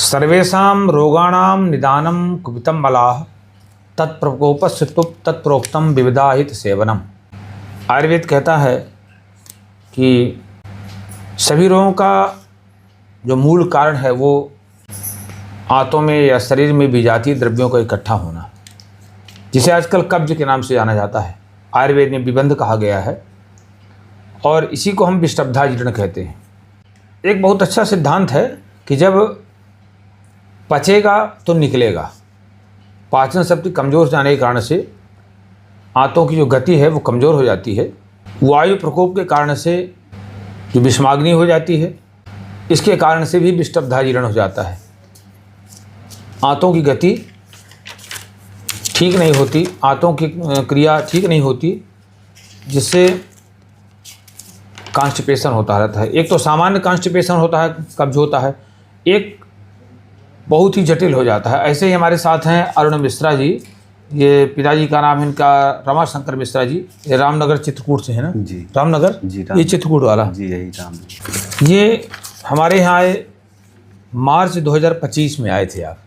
सर्वेषां रोगाणां निदानं कुपितं बलाः तत्प्रकोपस्य तत्प्रोक्तम विविधाहित सेवनम। आयुर्वेद कहता है कि सभी रोगों का जो मूल कारण है वो आंतों में या शरीर में विजातीय द्रव्यों का इकट्ठा होना, जिसे आजकल कब्ज के नाम से जाना जाता है। आयुर्वेद में विबंध कहा गया है और इसी को हम विष्टब्धा जीर्ण कहते हैं। एक बहुत अच्छा सिद्धांत है कि जब पचेगा तो निकलेगा। पाचन शक्ति कमज़ोर हो जाने के कारण से आंतों की जो गति है वो कमज़ोर हो जाती है। वायु प्रकोप के कारण से जो विषमाग्नि हो जाती है, इसके कारण से भी विष्टब्धा जीर्ण हो जाता है। आंतों की गति ठीक नहीं होती, आंतों की क्रिया ठीक नहीं होती, जिससे कॉन्स्टिपेशन होता रहता है। एक तो सामान्य कॉन्स्टिपेशन होता है, कब्ज होता है, एक बहुत ही जटिल हो जाता है। ऐसे ही हमारे साथ हैं अरुण मिश्रा जी, ये पिताजी का नाम इनका रमाशंकर मिश्रा जी, ये रामनगर चित्रकूट से है ना जी? रामनगर जी, ये चित्रकूट वाला जी, यही राम। ये हमारे यहाँ आए मार्च 2025 में आए थे आप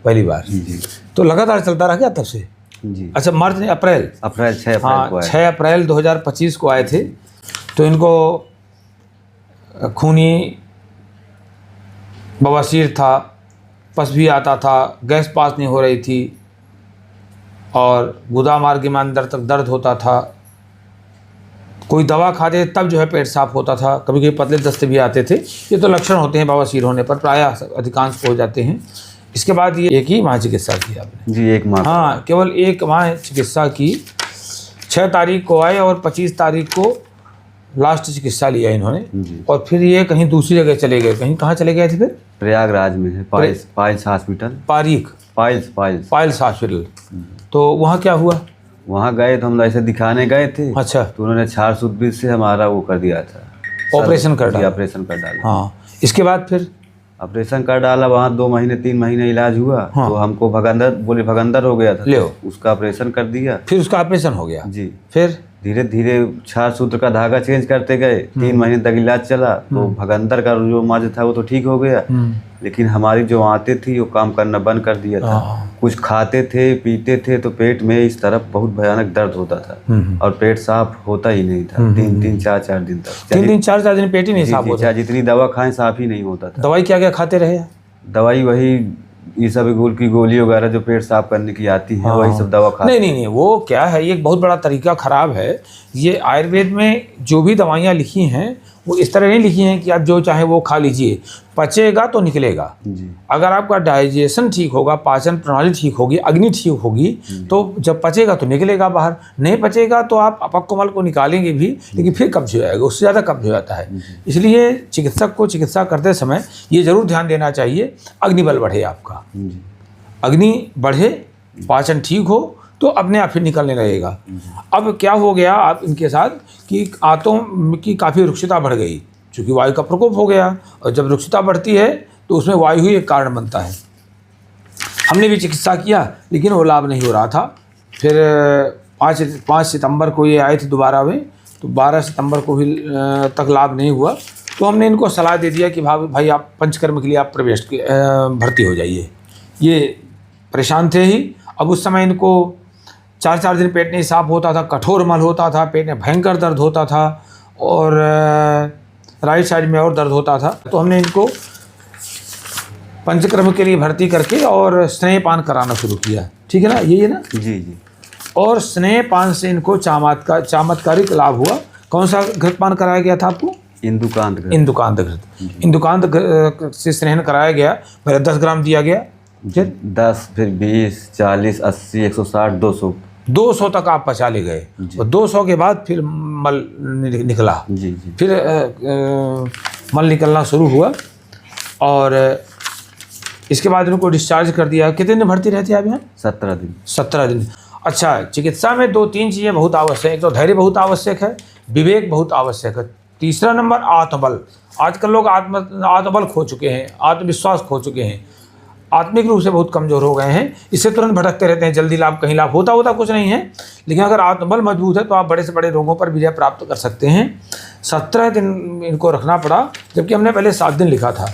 पहली बार जी तो लगातार चलता रहा क्या तब से? जी, अच्छा, मार्च नहीं, अप्रैल 6 अप्रैल हाँ, को आए। 6 अप्रैल 2025 को आए थे। तो इनको खूनी बवासीर था, पस भी आता था, गैस पास नहीं हो रही थी और गुदा मार्ग में अंदर तक दर्द होता था। कोई दवा खाते तब जो है पेट साफ होता था, कभी कभी पतले दस्ते भी आते थे। ये तो लक्षण होते हैं बवासीर होने पर, प्रायः अधिकांश हो जाते हैं। इसके बाद ये एक ही माह चिकित्सा की आपने? जी, एक माह। हाँ, केवल एक माह चिकित्सा की। 6 तारीख को आए और 25 तारीख को लास्ट चिकित्सा लिया इन्होंने जी। और फिर ये कहीं दूसरी जगह चले गए। कहीं कहाँ चले गए थे फिर? प्रयागराज में है पाइल्स हॉस्पिटल। Piles hospital. तो वहाँ क्या हुआ? वहाँ गए तो हम ऐसे दिखाने गए थे। अच्छा, तो उन्होंने 420 से हमारा वो कर दिया था, ऑपरेशन कर डाला। ऑपरेशन कर डाला। हाँ, इसके बाद फिर ऑपरेशन कर डाला। वहाँ 2 महीने 3 महीने इलाज हुआ। हाँ। तो हमको भगंदर हो गया था, ले उसका ऑपरेशन कर दिया। फिर उसका ऑपरेशन हो गया। जी। फिर धीरे धीरे 4 सूत्र का धागा चेंज करते गए। 3 महीने तक इलाज चला। तो भगंदर का जो मर्ज था वो तो ठीक हो गया, लेकिन हमारी जो आंतें थी वो काम करना बंद कर दिया था। कुछ खाते थे पीते थे तो पेट में इस तरफ बहुत भयानक दर्द होता था और पेट साफ होता ही नहीं था। 3-3, 4-4 दिन तक, 3-3, 4-4 दिन पेट ही नहीं साफ होता। जितनी दवा खाएं साफ ही नहीं होता था। दवाई क्या क्या खाते रहे? दवाई वही ईसाबगोल की गोली वगैरह जो पेट साफ करने की आती है, वही सब दवा खाते। नहीं, वो क्या है, ये एक बहुत बड़ा तरीका खराब है। ये आयुर्वेद में जो भी दवाइयाँ लिखी हैं वो इस तरह नहीं लिखी हैं कि आप जो चाहे वो खा लीजिए, पचेगा तो निकलेगा। जी। अगर आपका डाइजेशन ठीक होगा, पाचन प्रणाली ठीक होगी, अग्नि ठीक होगी, तो जब पचेगा तो निकलेगा बाहर। नहीं पचेगा तो आप अपक्व मल को निकालेंगे भी, लेकिन फिर कब्ज हो जाएगा, उससे ज़्यादा कब्ज हो जाता है। इसलिए चिकित्सक को चिकित्सा करते समय ये जरूर ध्यान देना चाहिए, अग्निबल बढ़े आपका, अग्नि बढ़े, पाचन ठीक हो तो अपने आप ही निकलने लगेगा। अब क्या हो गया आप इनके साथ कि आंतों की काफ़ी रुक्षता बढ़ गई, क्योंकि वायु का प्रकोप हो गया, और जब रुक्षता बढ़ती है तो उसमें वायु ही एक कारण बनता है। हमने भी चिकित्सा किया लेकिन वो लाभ नहीं हो रहा था। फिर 5 सितंबर को ये आए थे दोबारा में, तो 12 सितंबर को भी तक लाभ नहीं हुआ। तो हमने इनको सलाह दे दिया कि भाई आप पंचकर्म के लिए आप प्रवेश भर्ती हो जाइए। ये परेशान थे ही। अब उस समय इनको 4-4 दिन पेट नहीं साफ होता था, कठोर मल होता था, पेट में भयंकर दर्द होता था और राइट साइड में और दर्द होता था। तो हमने इनको पंचकर्म के लिए भर्ती करके और स्नेहपान कराना शुरू किया। ठीक है ना, यही है ना? जी जी। और स्नेहपान से इनको चमत्कारिक लाभ हुआ। कौन सा घृतपान कराया गया था आपको? इंदुकांत घृत। इंदुकांत से स्नेहन कराया गया। पहले 10 ग्राम दिया गया, फिर 10, फिर 20, 40, 80, 160, 200 तक आप पचा ले गए। और 200 के बाद फिर मल निकला। जी जी। फिर मल निकलना शुरू हुआ और इसके बाद इनको डिस्चार्ज कर दिया। कितने दिन भर्ती रहते हैं आप यहाँ? 17 दिन। अच्छा, चिकित्सा में 2-3 चीज़ें बहुत आवश्यक है। एक तो धैर्य बहुत आवश्यक है, विवेक बहुत आवश्यक है, तीसरा नंबर आत्मबल। आजकल लोग आत्मबल खो चुके हैं, आत्मविश्वास खो चुके हैं, आत्मिक रूप से बहुत कमज़ोर हो गए हैं। इससे तुरंत भटकते रहते हैं, जल्दी लाभ कहीं लाभ होता कुछ नहीं है। लेकिन अगर आत्मबल मजबूत है तो आप बड़े से बड़े रोगों पर विजय प्राप्त कर सकते हैं। 17 दिन इनको रखना पड़ा, जबकि हमने पहले 7 दिन लिखा था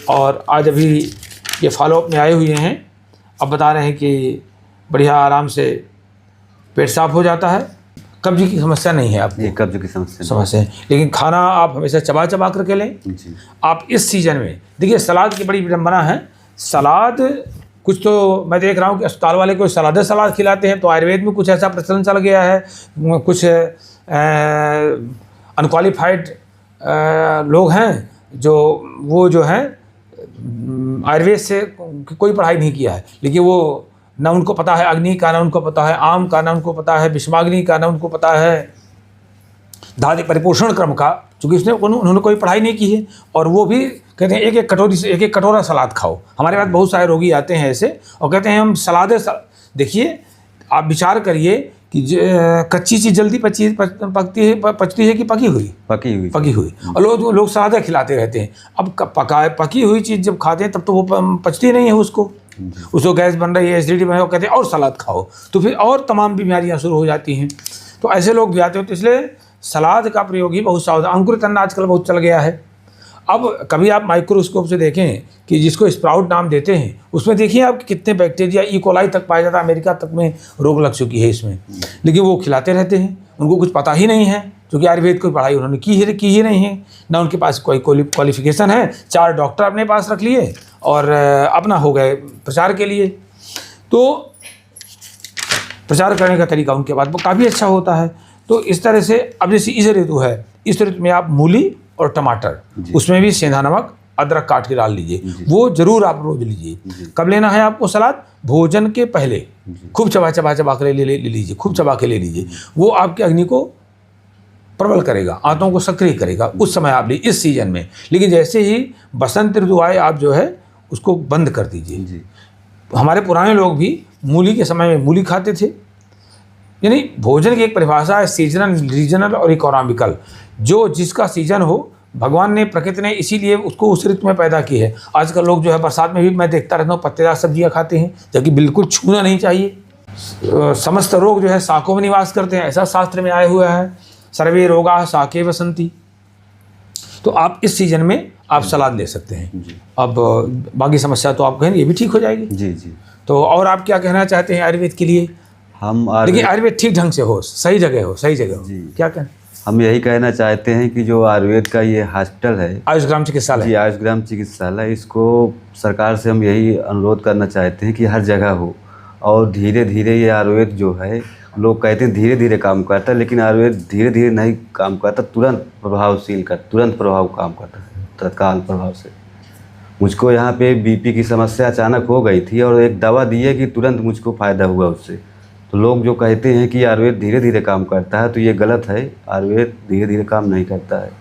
और आज अभी ये फॉलोअप में आए हुए हैं। अब बता रहे हैं कि बढ़िया आराम से पेट साफ हो जाता है, कब्ज की समस्या नहीं है आपको। ये कब्ज की समस्या है, लेकिन खाना आप हमेशा चबा चबा करके लें। जी। आप इस सीजन में देखिए सलाद की बड़ी विडम्बना है। सलाद कुछ तो मैं देख रहा हूँ कि अस्पताल वाले को सलाद खिलाते हैं, तो आयुर्वेद में कुछ ऐसा प्रचलन चल गया है। कुछ अनक्वालिफाइड लोग हैं जो वो जो हैं आयुर्वेद से कोई पढ़ाई नहीं किया है, लेकिन वो ना उनको पता है अग्नि का, ना उनको पता है आम का, ना उनको पता है विषमाग्नि का, ना उनको पता है धातु परिपोषण क्रम का, क्योंकि उसने उन्होंने कोई पढ़ाई नहीं की है। और वो भी कहते हैं एक एक कटोरा सलाद खाओ। हमारे पास बहुत सारे रोगी आते हैं ऐसे और कहते हैं हम देखिए आप विचार करिए कि कच्ची चीज़ जल्दी पचती है कि पकी हुई। और लोग सलाद खिलाते रहते हैं। अब पकी हुई चीज़ जब खाते हैं तब तो वो पचती नहीं है उसको गैस बन रही है, एसिडिटी बन रही है, कहते हैं और सलाद खाओ, तो फिर और तमाम बीमारियां शुरू हो जाती हैं। तो ऐसे लोग भी आते हो, तो इसलिए सलाद का प्रयोग ही बहुत सावधान। अंकुरित अन्न आजकल बहुत चल गया है। अब कभी आप माइक्रोस्कोप से देखें कि जिसको स्प्राउट नाम देते हैं उसमें देखिए आप कितने बैक्टीरिया ई कोलाई तक पाया जाता है। अमेरिका तक में रोग लग चुकी है इसमें, लेकिन वो खिलाते रहते हैं। उनको कुछ पता ही नहीं है, क्योंकि आयुर्वेद की पढ़ाई उन्होंने की ही नहीं है, ना उनके पास कोई क्वालिफिकेशन है। 4 डॉक्टर अपने पास रख लिए और अपना हो गए प्रचार के लिए। तो प्रचार करने का तरीका उनके पास वो काफ़ी अच्छा होता है। तो इस तरह से अब जैसे इस ऋतु है, इस ऋतु में आप मूली और टमाटर, उसमें भी सेंधा नमक अदरक काट के डाल लीजिए, वो जरूर आप रोज लीजिए। कब लेना है आपको सलाद? भोजन के पहले खूब चबा कर ले लीजिए, खूब चबा के ले लीजिए। वो आपके अग्नि को प्रबल करेगा, आंतों को सक्रिय करेगा। उस समय आप लीजिए इस सीजन में। लेकिन जैसे ही बसंत ऋतु आए आप जो है उसको बंद कर दीजिए। हमारे पुराने लोग भी मूली के समय में मूली खाते थे। यानी भोजन की एक परिभाषा है सीजनल, रीजनल और इकोनॉमिकल। जो जिसका सीजन हो, भगवान ने, प्रकृति ने इसीलिए उसको उस ऋतु में पैदा की है। आजकल लोग जो है बरसात में भी मैं देखता रहता हूँ पत्तेदार सब्जियाँ खाते हैं, जबकि बिल्कुल छूना नहीं चाहिए। समस्त रोग जो है शाकों में निवास करते हैं, ऐसा शास्त्र में आया हुआ है। सर्वे रोगा शाके वसंती। तो आप इस सीजन में आप सलाद ले सकते हैं। अब बाकी समस्या तो आप कहें ये भी ठीक हो जाएगी। जी। तो और आप क्या कहना चाहते हैं आयुर्वेद के लिए? लेकिन आयुर्वेद ठीक ढंग से हो, सही जगह हो। क्या कहें? हम यही कहना चाहते हैं कि जो आयुर्वेद का ये हॉस्पिटल है, आयुष ग्राम चिकित्सालय, इसको सरकार से हम यही अनुरोध करना चाहते हैं कि हर जगह हो। और धीरे धीरे ये आयुर्वेद जो है, लोग कहते हैं धीरे धीरे काम करता है, लेकिन आयुर्वेद धीरे धीरे नहीं काम करता, तुरंत प्रभाव काम करता है, तत्काल प्रभाव से। मुझको यहाँ पे बीपी की समस्या अचानक हो गई थी और एक दवा दी है कि तुरंत मुझको फ़ायदा हुआ उससे। तो लोग जो कहते हैं कि आयुर्वेद धीरे धीरे काम करता है, तो ये गलत है। आयुर्वेद धीरे धीरे काम नहीं करता है।